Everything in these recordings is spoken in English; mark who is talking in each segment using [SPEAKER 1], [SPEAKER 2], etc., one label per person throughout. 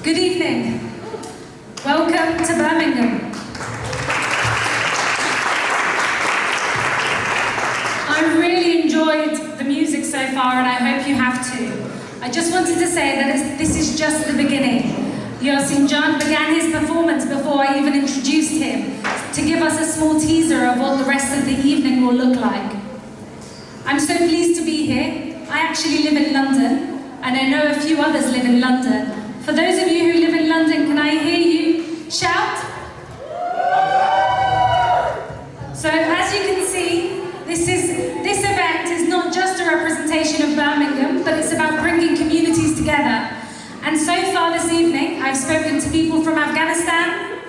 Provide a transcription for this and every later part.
[SPEAKER 1] Good evening. Welcome to Birmingham. I really enjoyed the music so far and I hope you have too. I just wanted to say that this is just the beginning. Yasin Jan began his performance before I even introduced him to give us a small teaser of what the rest of the evening will look like. I'm so pleased to be here. I actually live in London and I know a few others live in London. For those of you who live in London, can I hear you shout? So as you can see, this event is not just a representation of Birmingham, but it's about bringing communities together. And so far this evening, I've spoken to people from Afghanistan,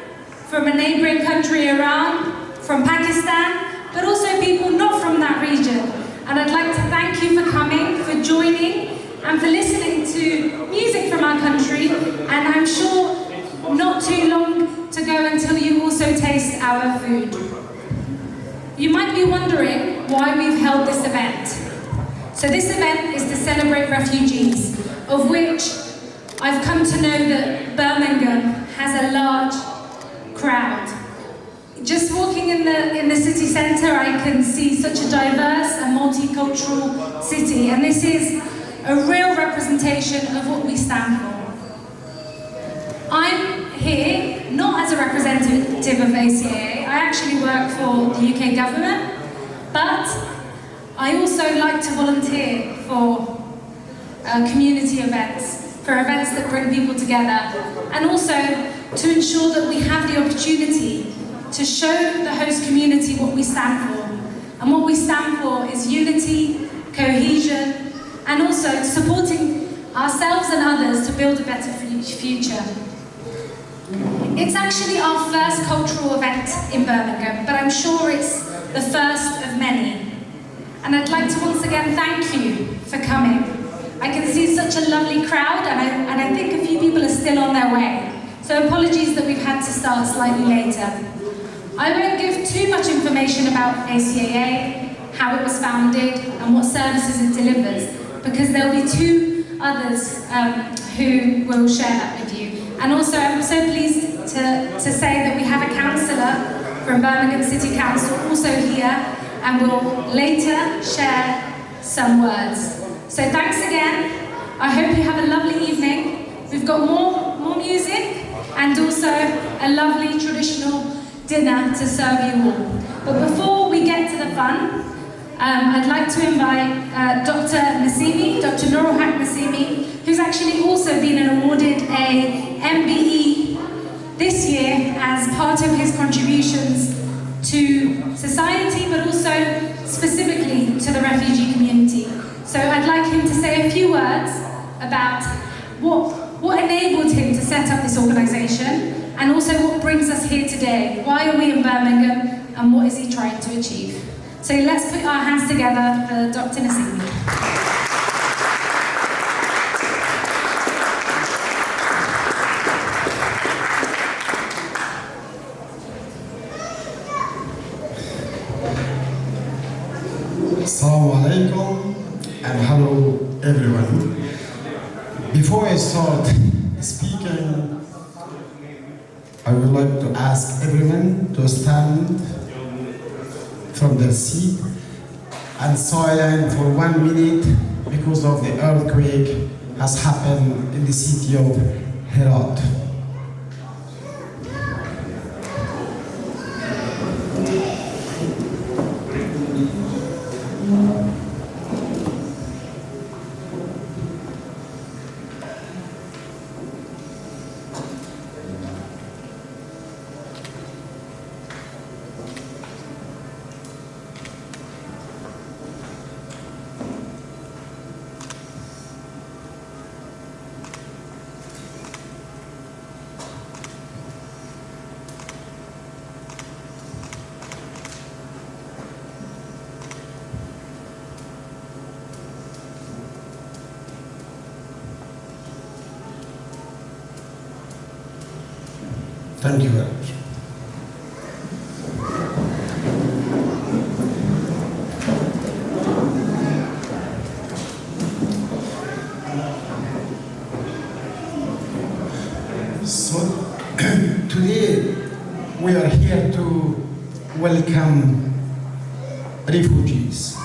[SPEAKER 1] from a neighbouring country, Iran, from Pakistan, but also people not from that region. And I'd like to thank you for coming, for joining, and for listening to music from our country. And I'm sure not too long to go until you also taste our food. You might be wondering why we've held this event. So this event is to celebrate refugees, of which I've come to know that Birmingham has a large crowd. Just walking in the city centre, I can see such a diverse and multicultural city, and this is a real representation of what we stand for. I'm here not as a representative of ACAA. I actually work for the UK government, but I also like to volunteer for community events, for events that bring people together, and also to ensure that we have the opportunity to show the host community what we stand for. And what we stand for is unity, cohesion, and also supporting ourselves and others to build a better future. It's actually our first cultural event in Birmingham, but I'm sure it's the first of many. And I'd like to once again thank you for coming. I can see such a lovely crowd, and I think a few people are still on their way. So apologies that we've had to start slightly later. I won't give too much information about ACAA, how it was founded, and what services it delivers, because there'll be two others who will share that with you. And also, I'm so pleased to say that we have a councillor from Birmingham City Council also here, and will later share some words. So thanks again. I hope you have a lovely evening. We've got more music and also a lovely traditional dinner to serve you all. But before we get to the fun, I'd like to invite Dr. Nasimi, Dr. Nurulhaq Nasimi, who's actually also been awarded a MBE this year as part of his contributions to society, but also specifically to the refugee community. So I'd like him to say a few words about what enabled him to set up this organisation, and also what brings us here today. Why are we in Birmingham, and what is he trying to achieve? So let's put our hands together for Dr. Nasimi.
[SPEAKER 2] Assalamu alaikum and hello everyone. Before I start speaking, I would like to ask everyone to stand from their seat and silent for 1 minute because of the earthquake has happened in the city of Herat. Thank you very much. So today we are here to welcome refugees.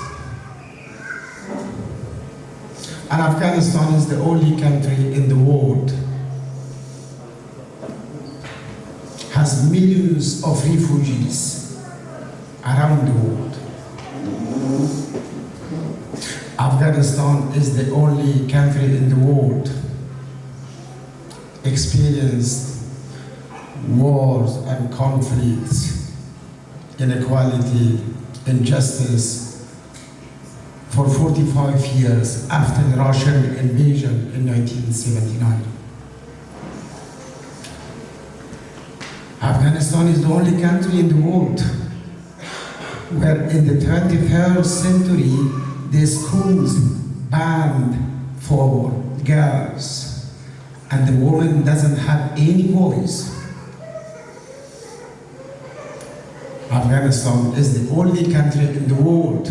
[SPEAKER 2] And Afghanistan is the only country in the world has millions of refugees around the world. Afghanistan is the only country in the world experienced wars and conflicts, inequality, injustice for 45 years after the Russian invasion in 1979. Afghanistan is the only country in the world where in the 21st century the schools banned for girls and the woman doesn't have any voice. Afghanistan is the only country in the world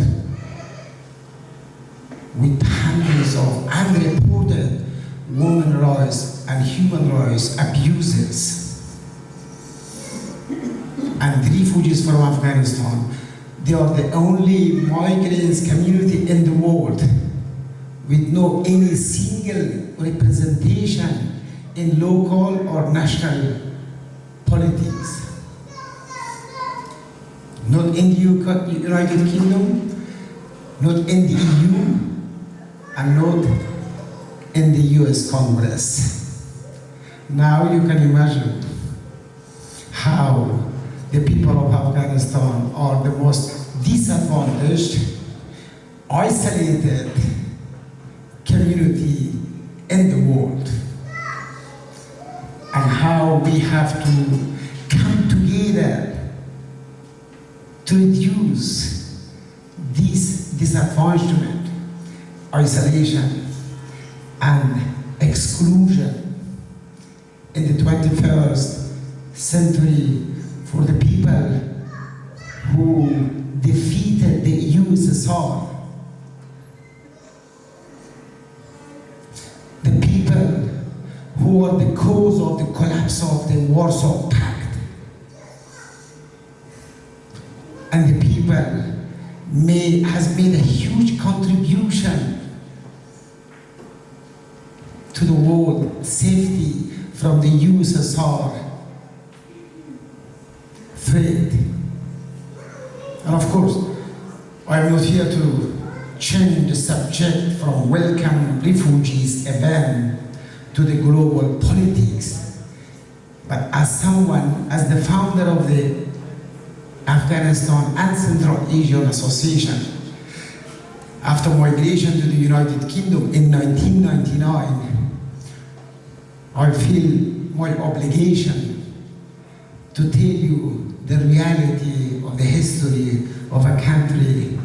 [SPEAKER 2] with hundreds of unreported women rights and human rights abuses. And the refugees from Afghanistan, they are the only migrants community in the world with no any single representation in local or national politics. Not in the United Kingdom, not in the EU, and not in the US Congress. Now you can imagine how the people of Afghanistan are the most disadvantaged, isolated community in the world, and how we have to come together to reduce this disadvantagement, isolation, and exclusion in the 21st century for the people who defeated the USSR. The people who are the cause of the collapse of the Warsaw Pact. And the people has made a huge contribution to the world safety from the USSR threat. And of course, I'm not here to change the subject from welcome refugees event to the global politics. But as someone, as the founder of the Afghanistan and Central Asian Association, after migration to the United Kingdom in 1999, I feel my obligation to tell you the reality of the history of a country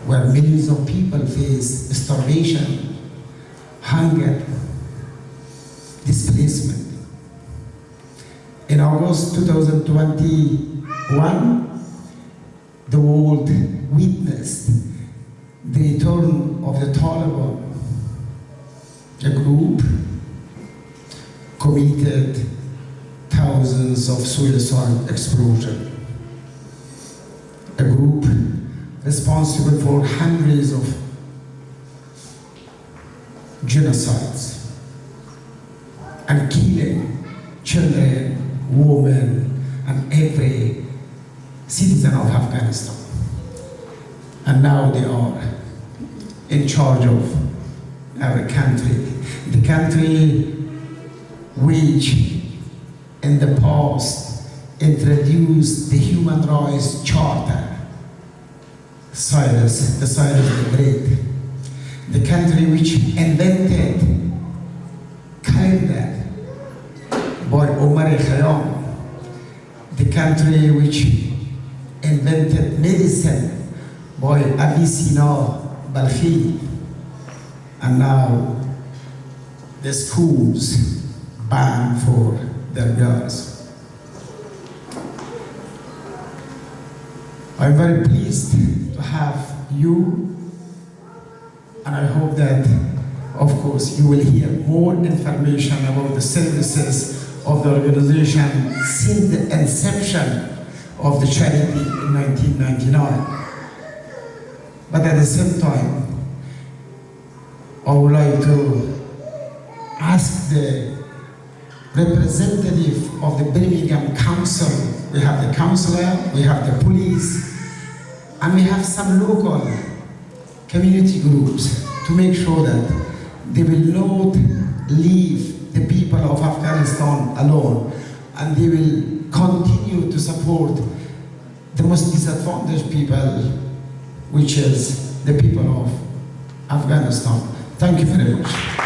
[SPEAKER 2] where millions of people face starvation, hunger, displacement. In August 2021, the world witnessed the return of the Taliban, a group committed thousands of suicide explosions, a group responsible for hundreds of genocides and killing children, women, and every citizen of Afghanistan. And now they are in charge of our country. The country which in the past introduced the Human Rights Charter, Cyrus the Great. The country which invented calendar by Omar al-Khayyam, the country which invented medicine by Avicenna Balkhi, and now the schools ban for their girls. I'm very pleased to have you, and I hope that of course, you will hear more information about the services of the organization since the inception of the charity in 1999. But at the same time, I would like to ask the representative of the Birmingham Council. We have the councillor, we have the police, and we have some local community groups to make sure that they will not leave the people of Afghanistan alone, and they will continue to support the most disadvantaged people, which is the people of Afghanistan. Thank you very much.